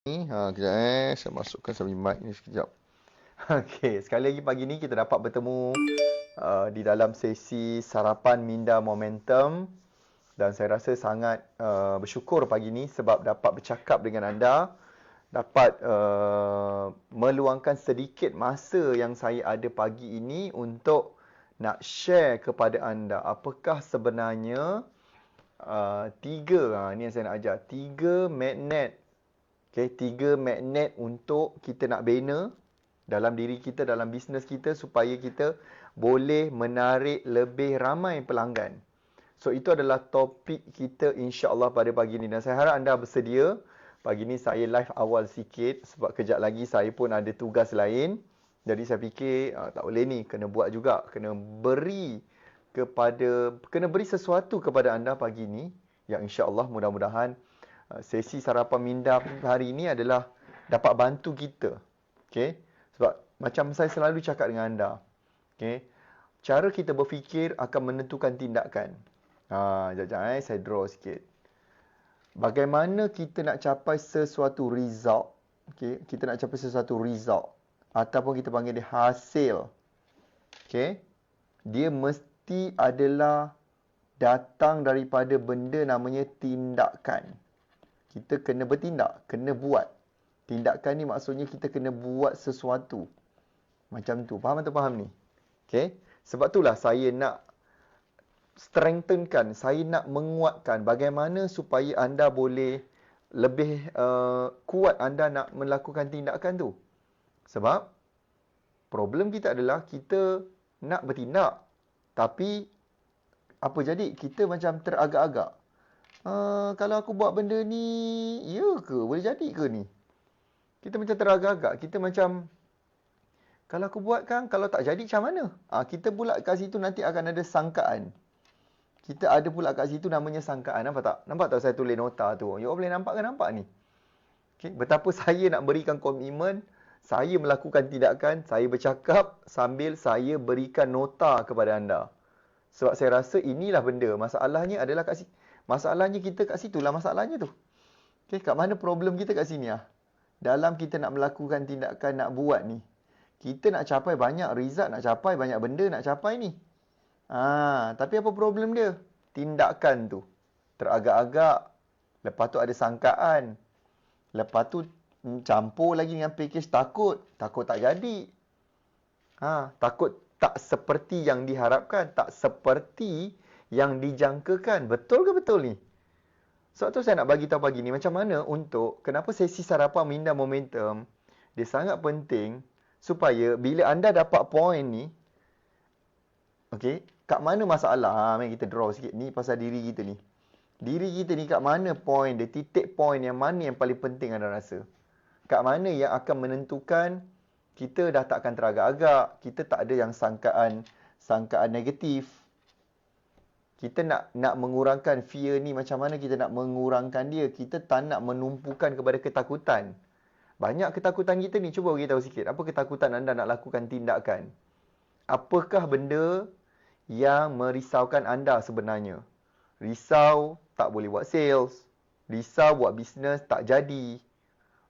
Kejap saya masukkan sambil mic ni sekejap. Okey, sekali lagi pagi ni kita dapat bertemu di dalam sesi sarapan minda momentum dan saya rasa sangat bersyukur pagi ni sebab dapat bercakap dengan anda, dapat meluangkan sedikit masa yang saya ada pagi ini untuk nak share kepada anda apakah sebenarnya ni yang saya nak ajar, 3 magnet. Okay, 3 magnet untuk kita nak bina dalam diri kita, dalam bisnes kita supaya kita boleh menarik lebih ramai pelanggan. So, itu adalah topik kita insya-Allah pada pagi ni. Dan saya harap anda bersedia. Pagi ni saya live awal sikit sebab kejap lagi saya pun ada tugas lain. Jadi saya fikir tak boleh ni, kena buat juga, kena beri sesuatu kepada anda pagi ni yang insya-Allah mudah-mudahan sesi sarapan minda hari ini adalah dapat bantu kita. Okey. Sebab macam saya selalu cakap dengan anda. Okey. Cara kita berfikir akan menentukan tindakan. Sekejap saya draw sikit. Bagaimana kita nak capai sesuatu result. Okey, kita nak capai sesuatu result ataupun kita panggil dia hasil. Okey. Dia mesti adalah datang daripada benda namanya tindakan. Kita kena bertindak, kena buat. Tindakan ni maksudnya kita kena buat sesuatu. Macam tu. Faham atau faham ni? Okay. Sebab itulah saya nak strengthenkan, saya nak menguatkan bagaimana supaya anda boleh lebih kuat anda nak melakukan tindakan tu. Sebab problem kita adalah kita nak bertindak. Tapi apa jadi? Kita macam teragak-agak. Kalau aku buat benda ni, ya ke? Boleh jadi ke ni? Kita macam teragak-agak. Kita macam, kalau aku buat kan, kalau tak jadi macam mana? Kita pula kat situ nanti akan ada sangkaan. Kita ada pula kat situ namanya sangkaan. Nampak tak? Nampak tak saya tulis nota tu? You boleh nampak ke nampak ni? Okay. Betapa saya nak berikan komitmen, saya melakukan tindakan, saya bercakap sambil saya berikan nota kepada anda. Sebab saya rasa inilah benda. Masalahnya adalah kat situ. Masalahnya kita kat situ lah masalahnya tu. Okay, kat mana problem kita kat sini ah? Dalam kita nak melakukan tindakan, nak buat ni. Kita nak capai banyak result, nak capai banyak benda, nak capai ni. Tapi apa problem dia? Tindakan tu. Teragak-agak. Lepas tu ada sangkaan. Lepas tu campur lagi dengan package takut. Takut tak jadi. Takut tak seperti yang diharapkan. Tak seperti yang dijangkakan. Betul ke betul ni? Sebab tu saya nak bagi tahu pagi ni macam mana untuk kenapa sesi sarapan minda momentum dia sangat penting supaya bila anda dapat point ni, okey, kat mana masalah? Mari kita draw sikit ni pasal diri kita ni. Diri kita ni kat mana point dia, titik point yang mana yang paling penting anda rasa? Kat mana yang akan menentukan kita dah tak akan teragak-agak, kita tak ada yang sangkaan negatif. Kita nak mengurangkan fear ni, macam mana kita nak mengurangkan dia? Kita tak nak menumpukan kepada ketakutan. Banyak ketakutan kita ni, cuba beritahu sikit. Apa ketakutan anda nak lakukan tindakan? Apakah benda yang merisaukan anda sebenarnya? Risau tak boleh buat sales. Risau buat bisnes tak jadi.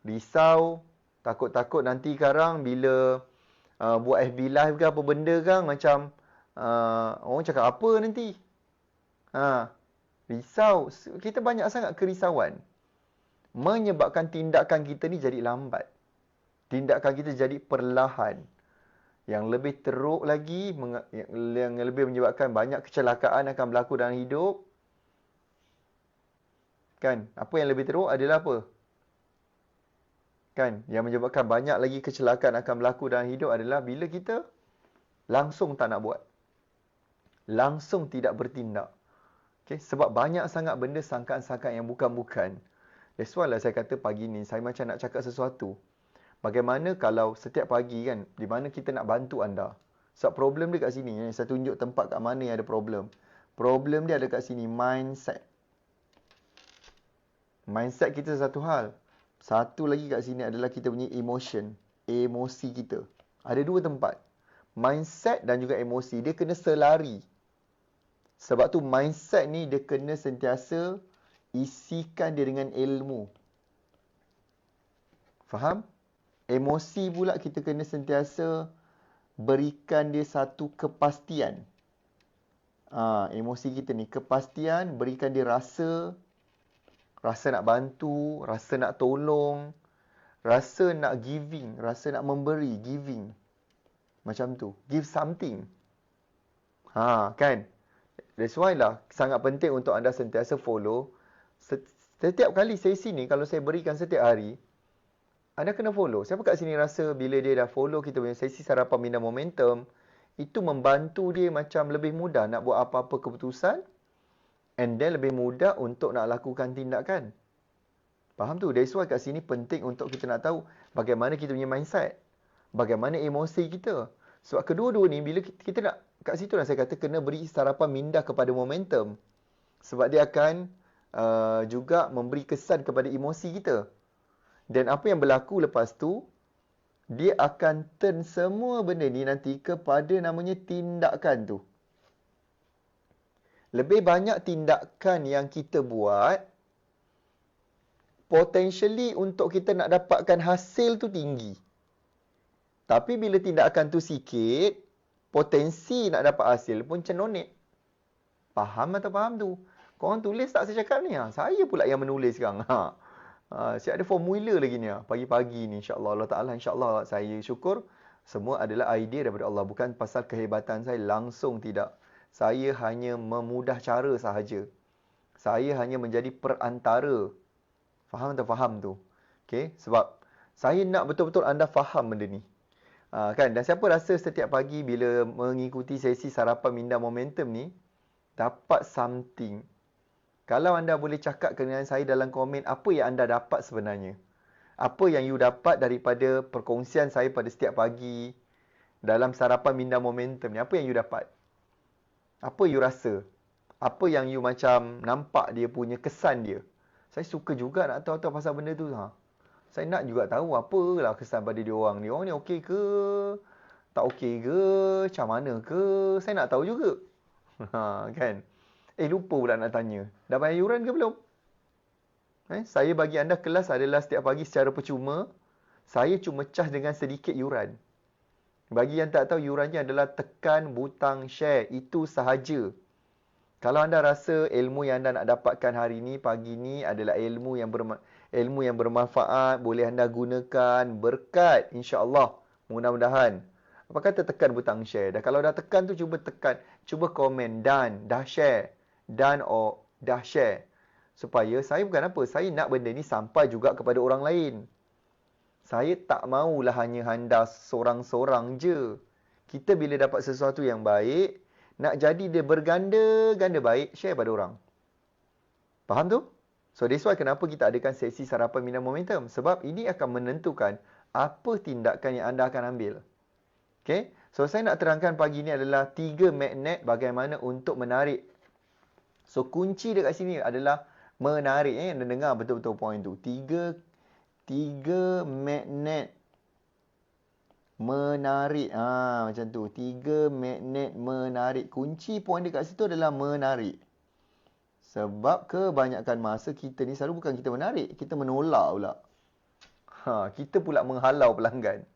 Risau takut-takut nanti sekarang bila buat FB live ke apa benda kan macam orang cakap apa nanti? Risau. Kita banyak sangat kerisauan. Menyebabkan tindakan kita ni jadi lambat. Tindakan kita jadi perlahan. Yang lebih teruk lagi, yang lebih menyebabkan banyak kecelakaan akan berlaku dalam hidup. Kan? Apa yang lebih teruk adalah apa? Kan? Yang menyebabkan banyak lagi kecelakaan akan berlaku dalam hidup adalah bila kita langsung tak nak buat. Langsung tidak bertindak. Okay? Sebab banyak sangat benda sangkaan-sangkaan yang bukan-bukan. That's why lah saya kata pagi ni, saya macam nak cakap sesuatu. Bagaimana kalau setiap pagi kan, di mana kita nak bantu anda. Sebab problem dia kat sini. Saya tunjuk tempat kat mana yang ada problem. Problem dia ada kat sini, mindset. Mindset kita satu hal. Satu lagi kat sini adalah kita punya emotion. Emosi kita. Ada dua tempat. Mindset dan juga emosi. Dia kena selari. Sebab tu mindset ni dia kena sentiasa isikan dia dengan ilmu. Faham? Emosi pula kita kena sentiasa berikan dia satu kepastian. Emosi kita ni kepastian, berikan dia rasa nak bantu, rasa nak tolong, rasa nak giving, rasa nak memberi, giving. Macam tu. Give something. Kan? That's why lah sangat penting untuk anda sentiasa follow. Setiap kali sesi ni kalau saya berikan setiap hari, anda kena follow. Siapa kat sini rasa bila dia dah follow kita punya sesi sarapan minda momentum, itu membantu dia macam lebih mudah nak buat apa-apa keputusan and then lebih mudah untuk nak lakukan tindakan. Faham tu? That's why kat sini penting untuk kita nak tahu bagaimana kita punya mindset. Bagaimana emosi kita. Sebab kedua-dua ni bila kita nak, kat situ lah saya kata kena beri sarapan minda kepada momentum. Sebab dia akan juga memberi kesan kepada emosi kita. Dan apa yang berlaku lepas tu, dia akan turn semua benda ni nanti kepada namanya tindakan tu. Lebih banyak tindakan yang kita buat, potentially untuk kita nak dapatkan hasil tu tinggi. Tapi bila tindakan tu sikit, potensi nak dapat hasil pun cenonit. Faham atau faham tu? Korang tulis tak saya cakap ni? Saya pula yang menulis sekarang. Saya ada formula lagi ni. Pagi-pagi ni insyaAllah Allah Ta'ala. InsyaAllah saya syukur. Semua adalah idea daripada Allah. Bukan pasal kehebatan saya langsung tidak. Saya hanya memudah cara sahaja. Saya hanya menjadi perantara. Faham atau faham tu? Okay? Sebab saya nak betul-betul anda faham benda ni. Kan? Dan siapa rasa setiap pagi bila mengikuti sesi sarapan minda momentum ni, dapat something. Kalau anda boleh cakap dengan saya dalam komen, apa yang anda dapat sebenarnya? Apa yang you dapat daripada perkongsian saya pada setiap pagi dalam sarapan minda momentum ni? Apa yang you dapat? Apa you rasa? Apa yang you macam nampak dia punya kesan dia? Saya suka juga nak tahu pasal benda tu. Saya nak juga tahu apalah kesan pada dia orang ni. Orang ni okey ke? Tak okey ke? Macam mana ke? Saya nak tahu juga. Kan? Lupa pula nak tanya. Dah bayar yuran ke belum? Saya bagi anda kelas adalah setiap pagi secara percuma. Saya cuma cas dengan sedikit yuran. Bagi yang tak tahu, yurannya adalah tekan butang share. Itu sahaja. Kalau anda rasa ilmu yang anda nak dapatkan hari ni, pagi ni adalah ilmu yang bermanfaat, boleh anda gunakan, berkat, insya-Allah. Mudah-mudahan. Apa kata tekan butang share? Dah kalau dah tekan tu cuba tekan, cuba komen dan dah share. Dan dah share. Supaya saya bukan apa, saya nak benda ni sampai juga kepada orang lain. Saya tak maulah hanya anda seorang-seorang je. Kita bila dapat sesuatu yang baik, nak jadi dia berganda-ganda baik, share pada orang. Faham tu? So that's why kenapa kita adakan sesi sarapan minda momentum. Sebab ini akan menentukan apa tindakan yang anda akan ambil. Okay? So saya nak terangkan pagi ni adalah 3 magnet bagaimana untuk menarik. So kunci dekat sini adalah menarik. Anda dengar betul-betul point tu. Tiga magnet menarik. Macam tu. 3 magnet menarik. Kunci point dekat situ adalah menarik. Sebab kebanyakan masa kita ni selalu bukan kita menarik. Kita menolak pula. Kita pula menghalau pelanggan.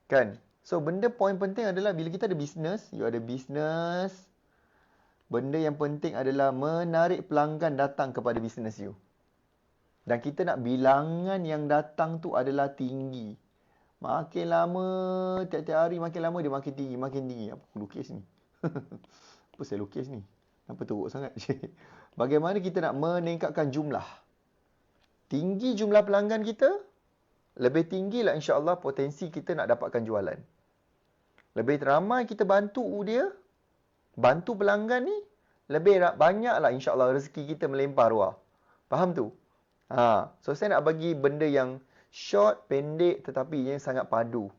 Kan? So benda point penting adalah bila kita ada bisnes. You ada bisnes. Benda yang penting adalah menarik pelanggan datang kepada bisnes you. Dan kita nak bilangan yang datang tu adalah tinggi. Makin lama, tiap-tiap hari makin lama dia makin tinggi, makin tinggi. Apa aku lukis ni? Apa saya lukis ni? Kenapa teruk sangat? Bagaimana kita nak meningkatkan jumlah? Tinggi jumlah pelanggan kita, lebih tinggilah insya-Allah potensi kita nak dapatkan jualan. Lebih ramai kita bantu dia, bantu pelanggan ni, lebih banyaklah insya-Allah rezeki kita melempar ruah. Faham tu? So saya nak bagi benda yang short, pendek tetapi yang sangat padu.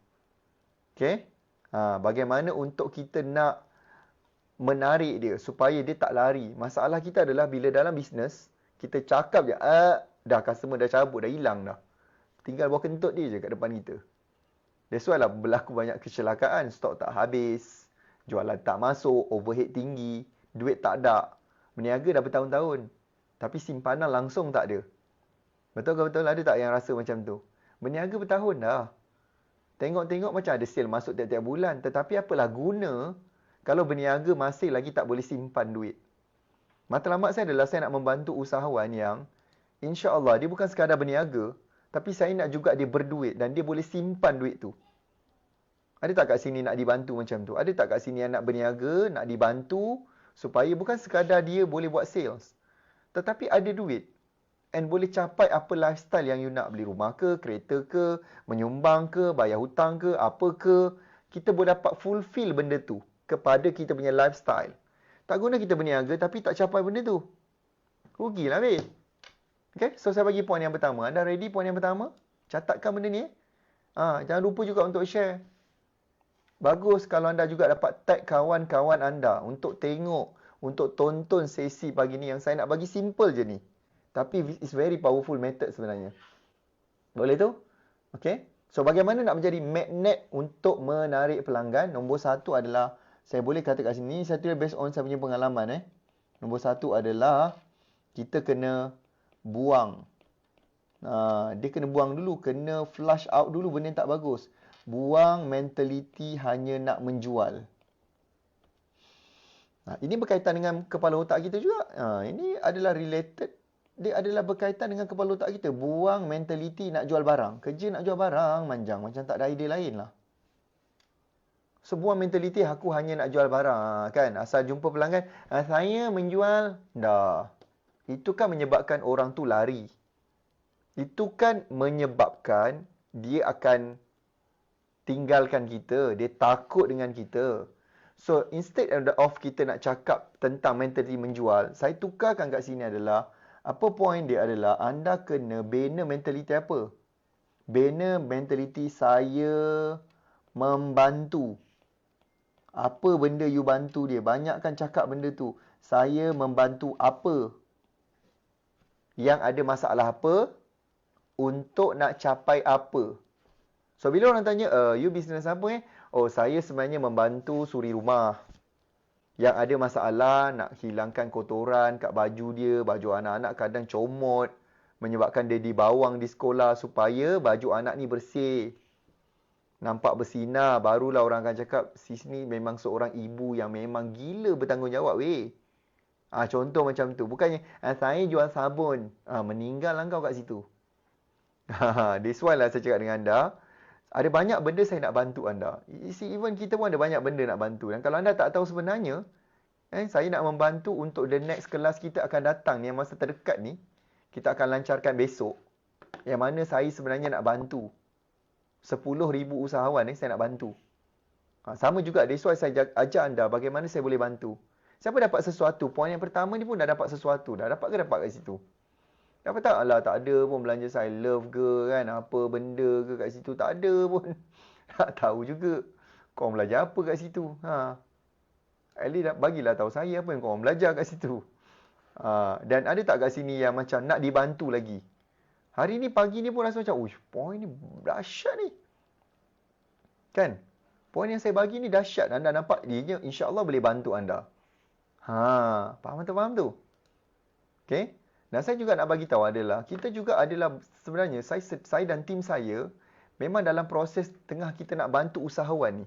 Okay? Bagaimana untuk kita nak menarik dia supaya dia tak lari. Masalah kita adalah bila dalam bisnes, kita cakap je, dah customer dah cabut, dah hilang dah. Tinggal bawa kentut dia je kat depan kita. That's why lah berlaku banyak kecelakaan, stok tak habis, jualan tak masuk, overhead tinggi, duit tak ada. Berniaga dah bertahun-tahun. Tapi simpanan langsung tak ada. Betul ke betul? Ada tak yang rasa macam tu? Berniaga bertahun dah. Tengok-tengok macam ada sale masuk tiap-tiap bulan. Tetapi apalah guna kalau berniaga masih lagi tak boleh simpan duit. Matlamat saya adalah saya nak membantu usahawan yang insya-Allah dia bukan sekadar berniaga, tapi saya nak juga dia berduit dan dia boleh simpan duit tu. Ada tak kat sini nak dibantu macam tu? Ada tak kat sini yang nak berniaga, nak dibantu supaya bukan sekadar dia boleh buat sales, tetapi ada duit and boleh capai apa lifestyle yang you nak, beli rumah ke, kereta ke, menyumbang ke, bayar hutang ke, apa ke, kita boleh dapat fulfill benda tu kepada kita punya lifestyle. Tak guna kita berniaga tapi tak capai benda tu. Rugilah weh. Okay, so saya bagi poin yang pertama. Anda ready poin yang pertama? Catatkan benda ni. Jangan lupa juga untuk share. Bagus kalau anda juga dapat tag kawan-kawan anda untuk tengok, untuk tonton sesi pagi ni yang saya nak bagi simple je ni. Tapi it's very powerful method sebenarnya. Boleh tu? Okay. So, bagaimana nak menjadi magnet untuk menarik pelanggan? Nombor satu adalah, saya boleh kata kat sini, saya tulis based on saya punya pengalaman. Nombor satu adalah, kita kena buang. Dia kena buang dulu, kena flush out dulu benda yang tak bagus. Buang mentaliti hanya nak menjual. Ini berkaitan dengan kepala otak kita juga. Ini adalah related. Dia adalah berkaitan dengan kepala otak kita. Buang mentaliti nak jual barang. Kerja nak jual barang, manjang. Macam tak ada idea lain lah. So, buang mentaliti aku hanya nak jual barang. Kan? Asal jumpa pelanggan, saya menjual. Dah. Itu kan menyebabkan orang tu lari. Itu kan menyebabkan dia akan tinggalkan kita. Dia takut dengan kita. So, instead of kita nak cakap tentang mentaliti menjual, saya tukarkan kat sini adalah, apa poin dia adalah, anda kena bina mentaliti apa? Bina mentaliti saya membantu. Apa benda you bantu dia? Banyakkan cakap benda tu. Saya membantu apa? Yang ada masalah apa? Untuk nak capai apa? So, bila orang tanya, you bisnes apa Oh, saya sebenarnya membantu suri rumah. Yang ada masalah nak hilangkan kotoran kat baju dia, baju anak-anak kadang comot, menyebabkan dia dibawang di sekolah supaya baju anak ni bersih. Nampak bersinar, barulah orang akan cakap, sis ni memang seorang ibu yang memang gila bertanggungjawab weh. Contoh macam tu. Bukannya, saya jual sabun. Meninggal lah kau kat situ. This one lah saya cakap dengan anda. Ada banyak benda saya nak bantu anda. Even kita pun ada banyak benda nak bantu. Dan kalau anda tak tahu sebenarnya, saya nak membantu untuk the next kelas kita akan datang ni, yang masa terdekat ni, kita akan lancarkan besok. Yang mana saya sebenarnya nak bantu 10,000 usahawan saya nak bantu. Sama juga, that's why saya ajar anda bagaimana saya boleh bantu. Siapa dapat sesuatu? Poin yang pertama ni pun dah dapat sesuatu. Dah dapat ke dapat kat situ? Dapat tak? Alah, tak ada pun belanja saya love ke kan. Apa benda ke kat situ. Tak ada pun. Tak tahu juga. Kau belajar apa kat situ. At least bagilah tahu saya apa yang kau belajar kat situ. Dan ada tak kat sini yang macam nak dibantu lagi? Hari ni pagi ni pun rasa macam, poin ni dahsyat ni. Kan? Poin yang saya bagi ni dahsyat. Anda nampak dia insya-Allah boleh bantu anda. Faham tu? Okay? Dan saya juga nak bagi tahu adalah, kita juga adalah sebenarnya, saya dan tim saya, memang dalam proses tengah kita nak bantu usahawan ni.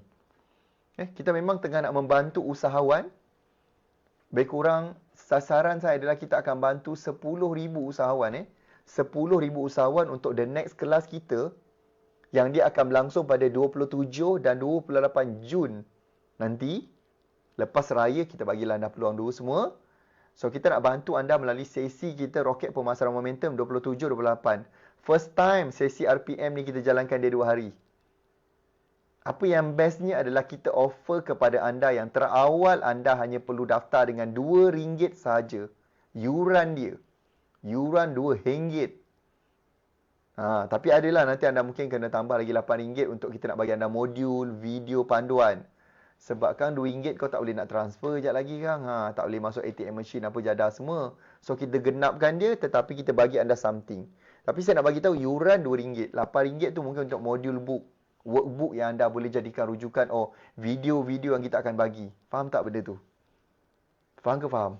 Kita memang tengah nak membantu usahawan. Lebih kurang, sasaran saya adalah kita akan bantu 10,000 usahawan. 10,000 usahawan untuk the next kelas kita, yang dia akan berlangsung pada 27 dan 28 Jun nanti. Lepas raya, kita bagilah anda peluang dulu semua. So, kita nak bantu anda melalui sesi kita Roket Pemasaran Momentum 27-28. First time sesi RPM ni kita jalankan dia 2 hari. Apa yang bestnya adalah kita offer kepada anda yang terawal, anda hanya perlu daftar dengan RM2 sahaja. Yuran dia. Yuran RM2. Tapi adalah nanti anda mungkin kena tambah lagi RM8 untuk kita nak bagi anda modul, video panduan. Sebab kan RM2 kau tak boleh nak transfer sekejap lagi kan. Tak boleh masuk ATM machine apa jadah semua. So kita genapkan dia tetapi kita bagi anda something. Tapi saya nak bagi tahu yuran RM2. RM8 tu mungkin untuk modul book. Workbook yang anda boleh jadikan rujukan video-video yang kita akan bagi. Faham tak benda tu? Faham ke faham?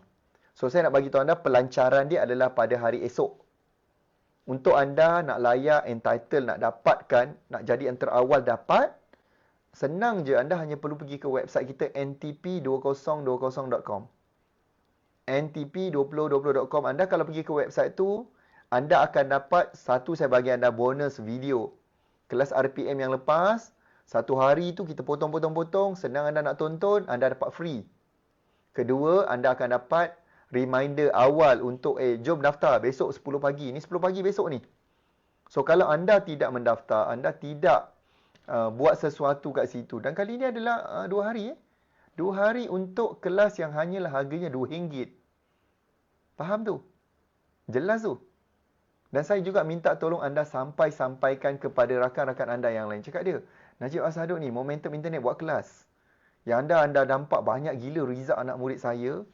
So saya nak bagi tahu anda pelancaran dia adalah pada hari esok. Untuk anda nak layak, entitled, nak dapatkan, nak jadi yang terawal dapat, senang je. Anda hanya perlu pergi ke website kita ntp2020.com. ntp2020.com. Anda kalau pergi ke website tu, anda akan dapat, satu, saya bagi anda bonus video kelas RPM yang lepas. Satu hari tu kita potong-potong-potong, senang anda nak tonton, anda dapat free. Kedua, anda akan dapat reminder awal untuk jom daftar besok 10 pagi. Ni 10 pagi besok ni. So kalau anda tidak mendaftar, anda tidak buat sesuatu kat situ, dan kali ni adalah 2 hari 2 hari untuk kelas yang hanyalah harganya RM2. Faham tu? Jelas tu? Dan saya juga minta tolong anda sampaikan kepada rakan-rakan anda yang lain. Cakap dia, Najib Asaduk ni, Momentum Internet buat kelas. Yang anda nampak banyak gila result anak murid saya.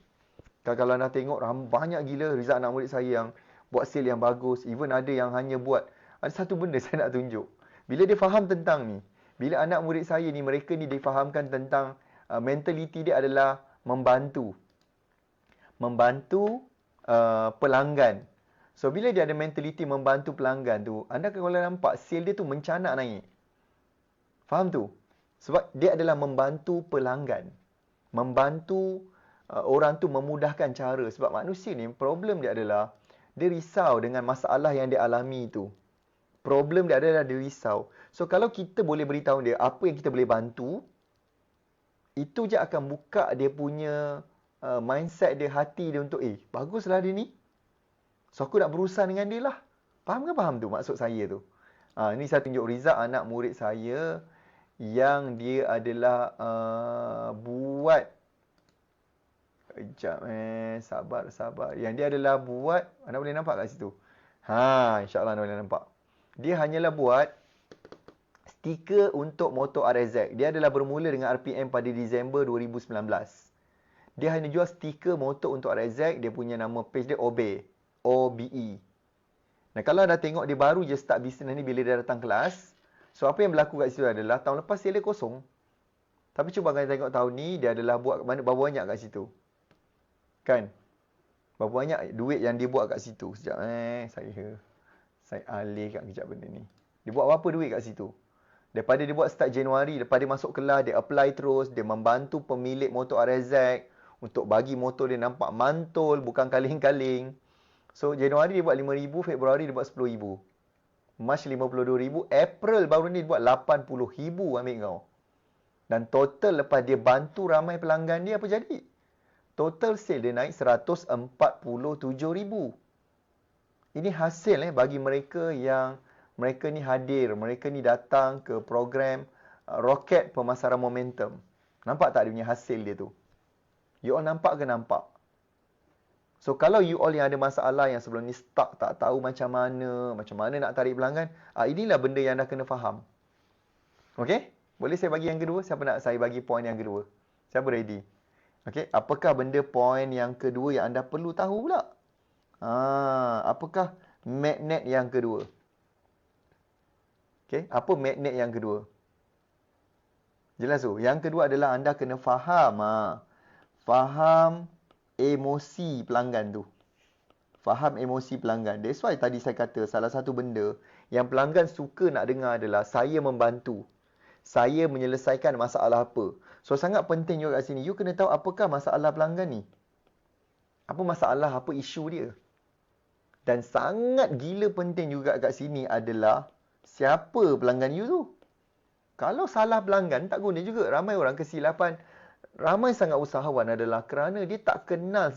Kalau anda tengok, banyak gila result anak murid saya yang buat sale yang bagus. Even ada yang hanya buat, ada satu benda saya nak tunjuk. Bila dia faham tentang ni, bila anak murid saya ni, mereka ni difahamkan tentang mentaliti dia adalah membantu. Membantu pelanggan. So, bila dia ada mentaliti membantu pelanggan tu, anda kalau nampak sale dia tu mencanak naik. Faham tu? Sebab dia adalah membantu pelanggan. Membantu orang tu memudahkan cara. Sebab manusia ni, problem dia adalah, dia risau dengan masalah yang dia alami tu. Problem dia adalah dia risau. So, kalau kita boleh beritahu dia apa yang kita boleh bantu, itu je akan buka dia punya mindset dia, hati dia untuk, baguslah dia ni. So, aku nak berurusan dengan dia lah. Faham ke faham tu maksud saya tu? Ni saya tunjuk result anak murid saya yang dia adalah buat, sekejap sabar. Yang dia adalah buat, anda boleh nampak kat situ? InsyaAllah anda boleh nampak. Dia hanyalah buat stiker untuk motor RXZ. Dia adalah bermula dengan RPM pada Disember 2019. Dia hanya jual stiker motor untuk RXZ. Dia punya nama page dia OBE. OBE. Nah, kalau anda tengok dia baru je start bisnes ni bila dia datang kelas. So, apa yang berlaku kat situ adalah tahun lepas sale dia kosong. Tapi cuba anda tengok tahun ni dia adalah buat berapa banyak kat situ. Kan? Berapa banyak duit yang dia buat kat situ. Sekejap saya alihkan kejap benda ni. Dia buat berapa duit kat situ? Daripada dia buat start Januari, lepas dia masuk kelas, dia apply terus, dia membantu pemilik motor RXZ untuk bagi motor dia nampak mantul, bukan kaling-kaling. So, Januari dia buat RM5,000, Februari dia buat RM10,000. Mac RM52,000, April baru ni dia buat RM80,000, ambil kau. Dan total lepas dia bantu ramai pelanggan dia, apa jadi? Total sale dia naik RM147,000. Ini hasil bagi mereka yang mereka ni hadir, mereka ni datang ke program Roket Pemasaran Momentum. Nampak tak dia punya hasil dia tu? You all nampak ke nampak? So, kalau you all yang ada masalah yang sebelum ni stuck, tak tahu macam mana nak tarik pelanggan, inilah benda yang anda kena faham. Okey? Boleh saya bagi yang kedua? Siapa nak saya bagi poin yang kedua? Siapa ready? Okey, apakah benda poin yang kedua yang anda perlu tahu pula? Apakah magnet yang kedua? Okey, apa magnet yang kedua? Jelas tu. Yang kedua adalah anda kena faham. Faham emosi pelanggan tu. Faham emosi pelanggan. That's why tadi saya kata salah satu benda yang pelanggan suka nak dengar adalah saya membantu. Saya menyelesaikan masalah apa. So, sangat penting juga kat sini. You kena tahu apakah masalah pelanggan ni. Apa masalah, apa isu dia. Dan sangat gila penting juga kat sini adalah siapa pelanggan you tu. Kalau salah pelanggan, tak guna juga. Ramai orang kesilapan. Ramai sangat usahawan adalah kerana dia tak kenal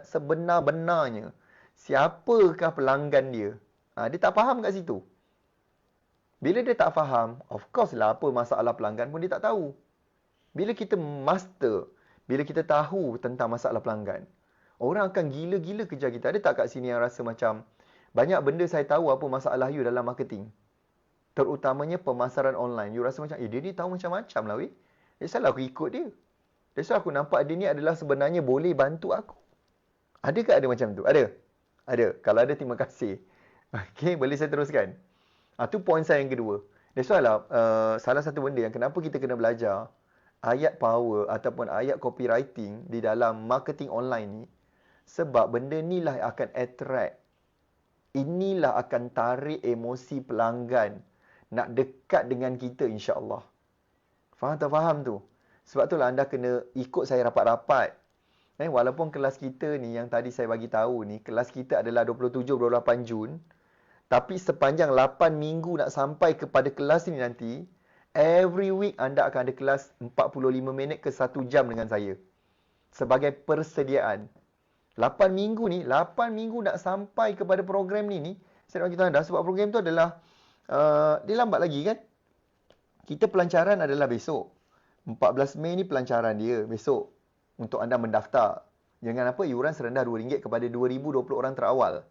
sebenar-benarnya siapakah pelanggan dia. Dia tak faham kat situ. Bila dia tak faham, of course lah apa masalah pelanggan pun dia tak tahu. Bila kita master, bila kita tahu tentang masalah pelanggan, orang akan gila-gila kejar kita. Ada tak kat sini yang rasa macam, banyak benda saya tahu apa masalah you dalam marketing. Terutamanya pemasaran online. You rasa macam, dia ni tahu macam-macam lah weh. Salah aku ikut dia. That's why aku nampak dia ni adalah sebenarnya boleh bantu aku. Adakah ada macam tu? Ada? Ada. Kalau ada, terima kasih. Okey, boleh saya teruskan? Tu poin saya yang kedua. That's why lah, salah satu benda yang kenapa kita kena belajar ayat power ataupun ayat copywriting di dalam marketing online ni, sebab benda ni lah akan attract inilah akan tarik emosi pelanggan nak dekat dengan kita insya-Allah. Faham tak faham tu? Sebab itulah anda kena ikut saya rapat-rapat. Walaupun kelas kita ni yang tadi saya bagi tahu ni, kelas kita adalah 27-28 Jun. Tapi sepanjang 8 minggu nak sampai kepada kelas ni nanti, every week anda akan ada kelas 45 minit ke 1 jam dengan saya. Sebagai persediaan. 8 minggu ni, 8 minggu nak sampai kepada program ni, saya nak beritahu anda sebab program tu adalah, dia lambat lagi kan? Kita pelancaran adalah besok. 14 Mei ni pelancaran dia besok. Untuk anda mendaftar. Jangan apa, iuran serendah RM2 kepada 2,020 orang terawal.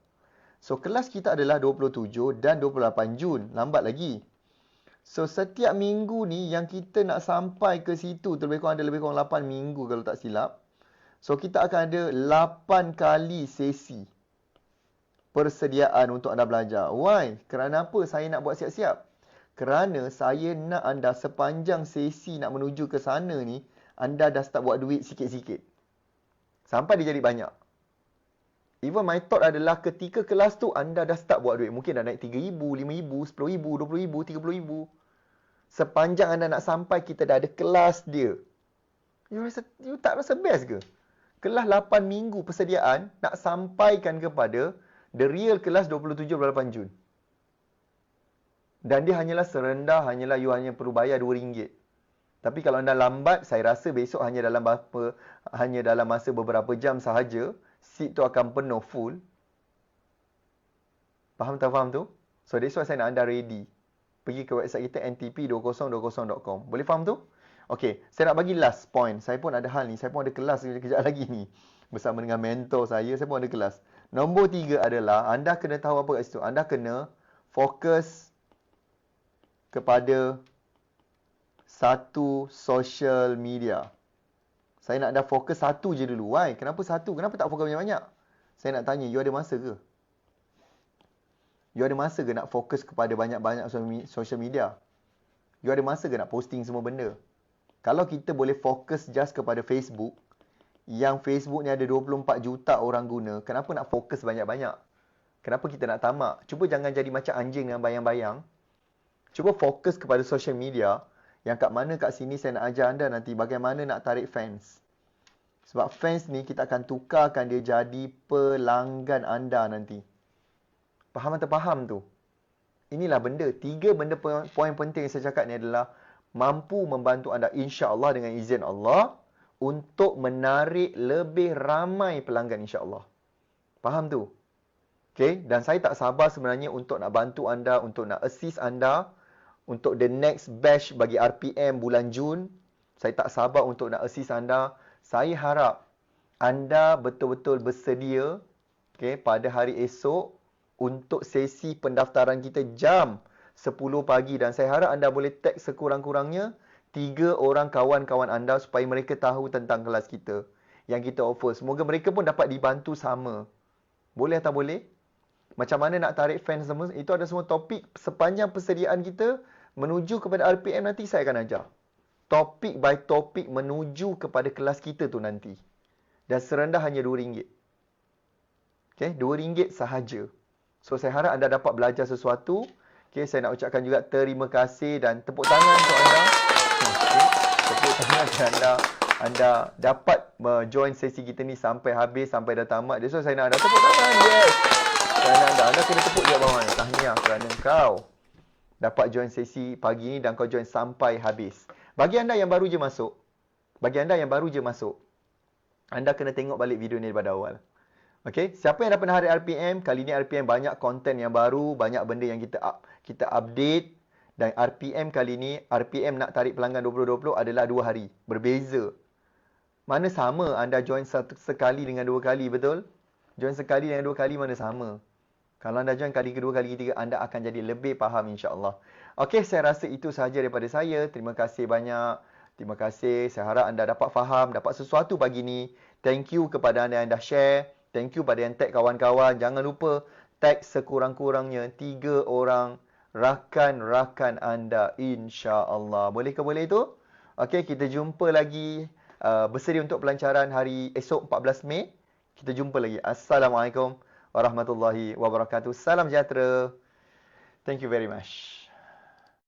So, kelas kita adalah 27 dan 28 Jun. Lambat lagi. So, setiap minggu ni yang kita nak sampai ke situ, lebih kurang 8 minggu kalau tak silap. So, kita akan ada 8 kali sesi persediaan untuk anda belajar. Why? Kerana apa saya nak buat siap-siap? Kerana saya nak anda sepanjang sesi nak menuju ke sana ni, anda dah start buat duit sikit-sikit. Sampai dia jadi banyak. Even my thought adalah ketika kelas tu, anda dah start buat duit. Mungkin dah naik RM3,000, RM5,000, RM10,000, RM20,000, RM30,000. Sepanjang anda nak sampai, kita dah ada kelas dia. You tak rasa best ke? Kelas 8 minggu persediaan nak sampaikan kepada the real kelas 27-28 Jun. Dan dia hanyalah you hanya perlu bayar RM2. Tapi kalau anda lambat, saya rasa besok hanya dalam masa beberapa jam sahaja, seat tu akan penuh full. Faham tak faham tu? So that's why saya nak anda ready. Pergi ke website kita ntp2020.com. Boleh faham tu? Okey, saya nak bagi last point. Saya pun ada hal ni, saya pun ada kelas kejap lagi ni. Bersama dengan mentor saya pun ada kelas. Nombor 3 adalah, anda kena tahu apa kat situ. Anda kena fokus kepada satu social media. Saya nak anda fokus satu je dulu. Why? Kenapa satu? Kenapa tak fokus banyak-banyak? Saya nak tanya, you ada masa ke? You ada masa ke nak fokus kepada banyak-banyak social media? You ada masa ke nak posting semua benda? Kalau kita boleh fokus just kepada Facebook, yang Facebook ni ada 24 juta orang guna, kenapa nak fokus banyak-banyak? Kenapa kita nak tamak? Cuba jangan jadi macam anjing dengan bayang-bayang. Cuba fokus kepada social media, yang kat mana kat sini saya nak ajar anda nanti bagaimana nak tarik fans. Sebab fans ni kita akan tukarkan dia jadi pelanggan anda nanti. Faham atau faham tu? Inilah benda. 3 benda poin penting yang saya cakap ni adalah mampu membantu anda insya-Allah dengan izin Allah untuk menarik lebih ramai pelanggan insya-Allah. Faham tu? Okay? Dan saya tak sabar sebenarnya untuk nak bantu anda, untuk nak assist anda untuk the next batch bagi RPM bulan Jun. Saya tak sabar untuk nak assist anda. Saya harap anda betul-betul bersedia, okay, pada hari esok untuk sesi pendaftaran kita jam 10 pagi. Dan saya harap anda boleh tag sekurang-kurangnya 3 orang kawan-kawan anda supaya mereka tahu tentang kelas kita yang kita offer. Semoga mereka pun dapat dibantu sama. Boleh atau boleh? Macam mana nak tarik fans semua, itu ada semua topik sepanjang persediaan kita menuju kepada RPM nanti saya akan ajar. Topik by topik menuju kepada kelas kita tu nanti. Dan serendah hanya RM2. Okay, RM2 sahaja. So saya harap anda dapat belajar sesuatu. Okay, saya nak ucapkan juga terima kasih dan tepuk tangan untuk anda. Okay, tepuk tangan anda. Anda dapat join sesi kita ni sampai habis, sampai dah tamat. Jadi so saya nak anda tepuk tangan. Yes. Anda kena tepuk di bawah ni. Tahniah kerana kau dapat join sesi pagi ni dan kau join sampai habis. Bagi anda yang baru je masuk, anda kena tengok balik video ni daripada awal. Okey, siapa yang dah pernah hari RPM, kali ni RPM banyak konten yang baru, banyak benda yang kita update. Dan RPM kali ni, RPM nak tarik pelanggan 2020 adalah 2 hari. Berbeza. Mana sama anda join sekali dengan 2 kali, betul? Join sekali dengan 2 kali mana sama? Kalau anda join kali kedua, kali ketiga, anda akan jadi lebih faham insya-Allah. Okey, saya rasa itu sahaja daripada saya. Terima kasih banyak. Terima kasih. Saya harap anda dapat faham, dapat sesuatu pagi ni. Thank you kepada anda yang dah share. Thank you pada yang tag kawan-kawan. Jangan lupa tag sekurang-kurangnya 3 orang rakan-rakan anda insya-Allah. Boleh ke boleh tu? Okey, kita jumpa lagi bersedia untuk pelancaran hari esok 14 Mei. Kita jumpa lagi. Assalamualaikum warahmatullahi wabarakatuh. Salam sejahtera. Thank you very much.